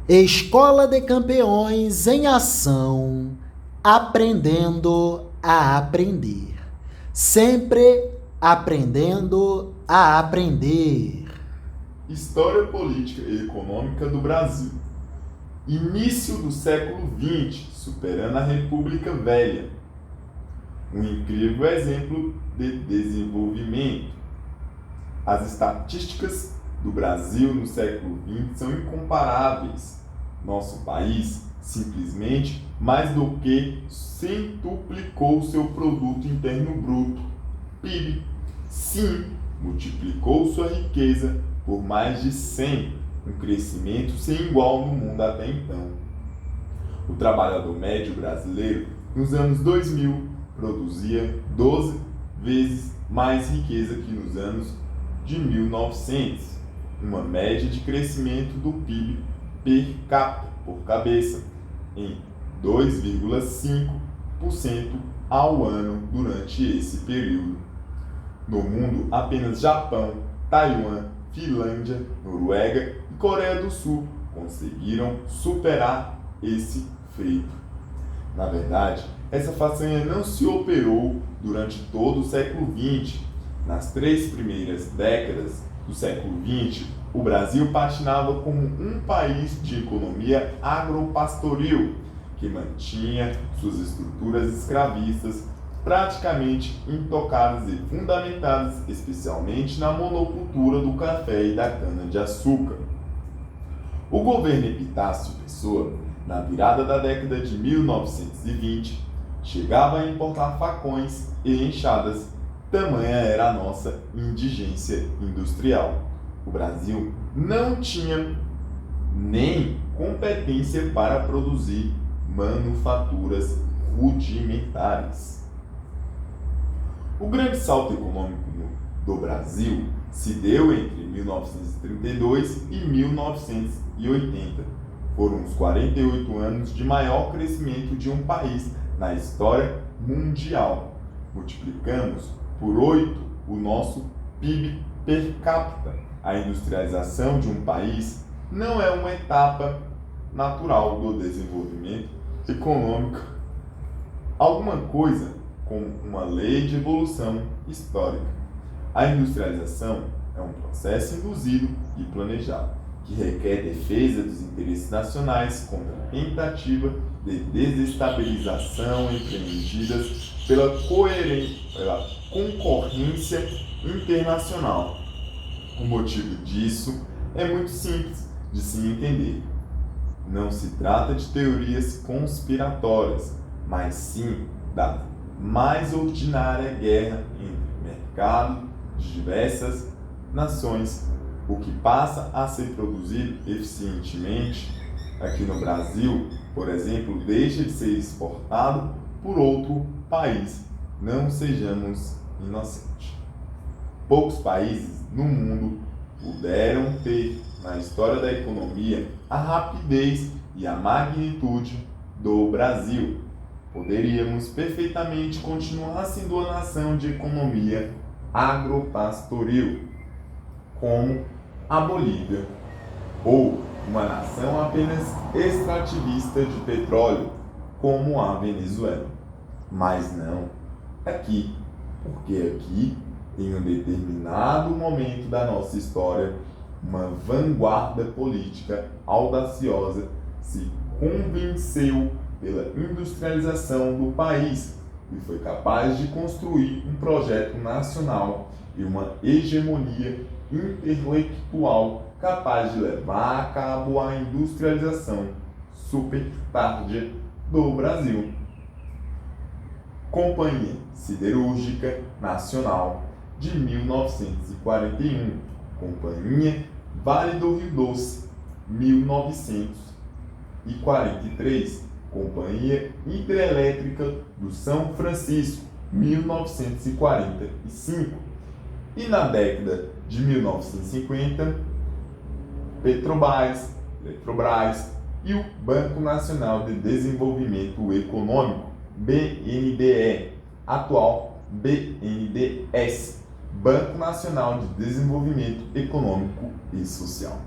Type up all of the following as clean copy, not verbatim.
Escola de Campeões em ação, aprendendo a aprender. Sempre aprendendo a aprender. História política e econômica do Brasil. Início do século XX, superando a República Velha. Um incrível exemplo de desenvolvimento. As estatísticas do Brasil no século XX são incomparáveis. Nosso país simplesmente mais do que centuplicou seu produto interno bruto, PIB. Sim, multiplicou sua riqueza por mais de 100, um crescimento sem igual no mundo até então. O trabalhador médio brasileiro, nos anos 2000, produzia 12 vezes mais riqueza que nos anos de 1900, uma média de crescimento do PIB per capita, por cabeça, em 2,5% ao ano durante esse período. No mundo, apenas Japão, Taiwan, Finlândia, Noruega e Coreia do Sul conseguiram superar esse feito. Na verdade, essa façanha não se operou durante todo o século XX. Nas 3 primeiras décadas do século XX, o Brasil patinava como um país de economia agropastoril, que mantinha suas estruturas escravistas praticamente intocadas e fundamentadas especialmente na monocultura do café e da cana-de-açúcar. O governo Epitácio Pessoa, na virada da década de 1920, chegava a importar facões e enxadas, tamanha era a nossa indigência industrial. O Brasil não tinha nem competência para produzir manufaturas rudimentares. O grande salto econômico do Brasil se deu entre 1932 e 1980. Foram os 48 anos de maior crescimento de um país na história mundial. Multiplicamos por 8 o nosso PIB per capita. A industrialização de um país não é uma etapa natural do desenvolvimento econômico. Alguma coisa como uma lei de evolução histórica. A industrialização é um processo induzido e planejado, que requer defesa dos interesses nacionais contra a tentativa de desestabilização empreendidas pela concorrência internacional. O motivo disso é muito simples de se entender. Não se trata de teorias conspiratórias, mas sim da mais ordinária guerra entre mercados de diversas nações. O que passa a ser produzido eficientemente aqui no Brasil, por exemplo, deixa de ser exportado por outro país. Não sejamos inocentes. Poucos países no mundo puderam ter, na história da economia, a rapidez e a magnitude do Brasil. Poderíamos perfeitamente continuar sendo a nação de economia agropastoril, como a Bolívia, ou uma nação apenas extrativista de petróleo, como a Venezuela. Mas não aqui, porque aqui, em um determinado momento da nossa história, uma vanguarda política audaciosa se convenceu pela industrialização do país e foi capaz de construir um projeto nacional e uma hegemonia intelectual capaz de levar a cabo a industrialização super tardia do Brasil. Companhia Siderúrgica Nacional de 1941, Companhia Vale do Rio Doce, 1943, Companhia Hidrelétrica do São Francisco, 1945. E na década de 1950, Petrobras, Eletrobras e o Banco Nacional de Desenvolvimento Econômico, BNDE, atual BNDES, Banco Nacional de Desenvolvimento Econômico e Social.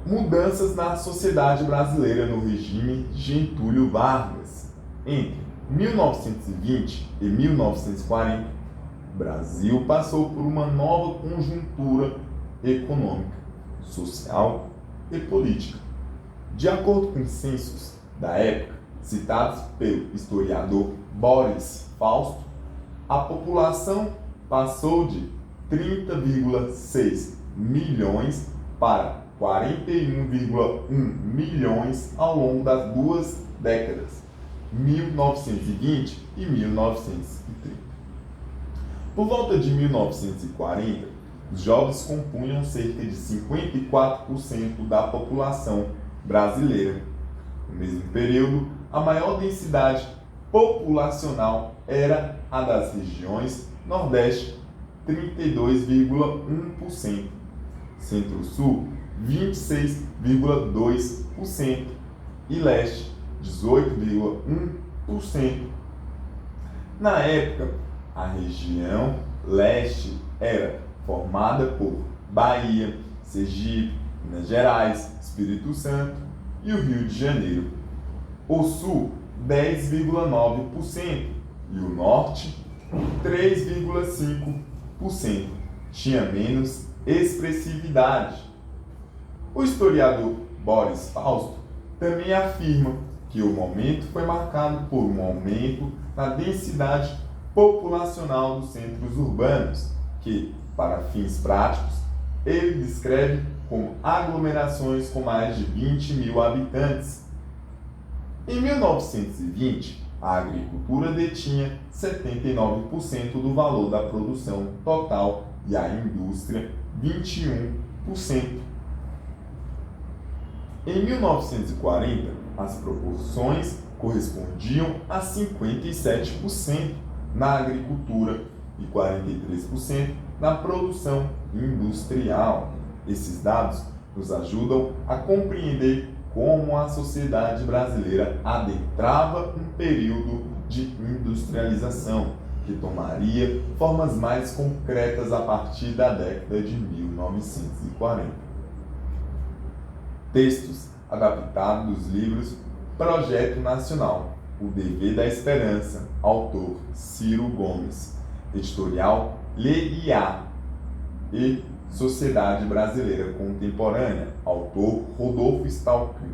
Mudanças na sociedade brasileira no regime Getúlio Vargas. Entre 1920 e 1940, o Brasil passou por uma nova conjuntura econômica, social e política. De acordo com censos da época, citados pelo historiador Boris Fausto, a população passou de 30,6 milhões para 41,1 milhões ao longo das duas décadas, 1920 e 1930. Por volta de 1940, os jovens compunham cerca de 54% da população brasileira. No mesmo período, a maior densidade populacional era a das regiões Nordeste, 32,1%, Centro-Sul, 26,2% e Leste, 18,1%. Na época, a região Leste era formada por Bahia, Sergipe, Minas Gerais, Espírito Santo e o Rio de Janeiro. O Sul, 10,9% e o Norte, 3,5%. Tinha menos expressividade. O historiador Boris Fausto também afirma que o momento foi marcado por um aumento na densidade populacional dos centros urbanos, que, para fins práticos, ele descreve como aglomerações com mais de 20 mil habitantes. Em 1920, a agricultura detinha 79% do valor da produção total e a indústria 21%. Em 1940, as proporções correspondiam a 57% na agricultura e 43% na produção industrial. Esses dados nos ajudam a compreender como a sociedade brasileira adentrava um período de industrialização que tomaria formas mais concretas a partir da década de 1940. Textos adaptados dos livros Projeto Nacional, O Dever da Esperança, autor Ciro Gomes, editorial Leguiá, e Sociedade Brasileira Contemporânea, autor Rodolfo Stalkin,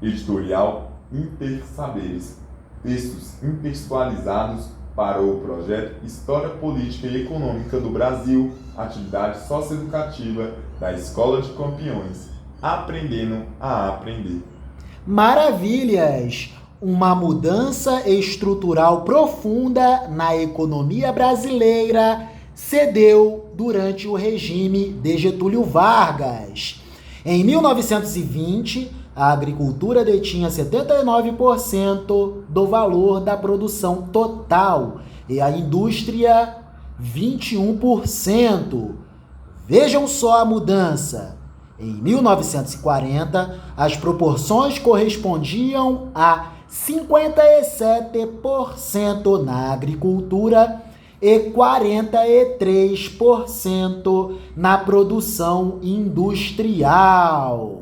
editorial Intersaberes, textos intertextualizados para o projeto História Política e Econômica do Brasil, atividade socioeducativa da Escola de Campeões, Aprendendo a Aprender. Maravilhas! Uma mudança estrutural profunda na economia brasileira se deu durante o regime de Getúlio Vargas. Em 1920, a agricultura detinha 79% do valor da produção total e a indústria 21%. Vejam só a mudança. Em 1940, as proporções correspondiam a 57% na agricultura e 43% na produção industrial.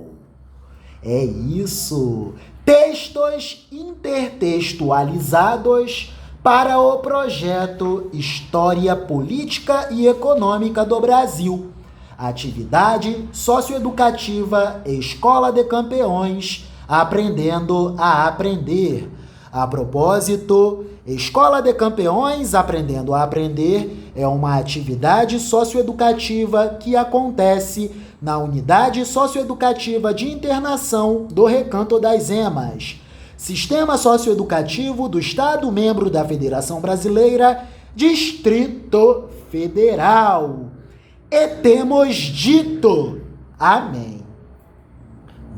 É isso! Textos intertextualizados para o projeto História Política e Econômica do Brasil. Atividade socioeducativa Escola de Campeões, Aprendendo a Aprender. A propósito, Escola de Campeões Aprendendo a Aprender é uma atividade socioeducativa que acontece na Unidade Socioeducativa de Internação do Recanto das Emas, Sistema Socioeducativo do Estado membro da Federação Brasileira, Distrito Federal. E temos dito. Amém.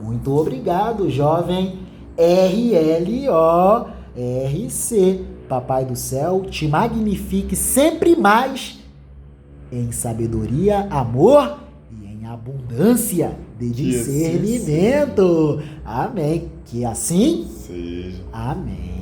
Muito obrigado, jovem RLORC. Papai do céu, te magnifique sempre mais em sabedoria, amor e em abundância de discernimento. Amém. Que assim seja. Amém.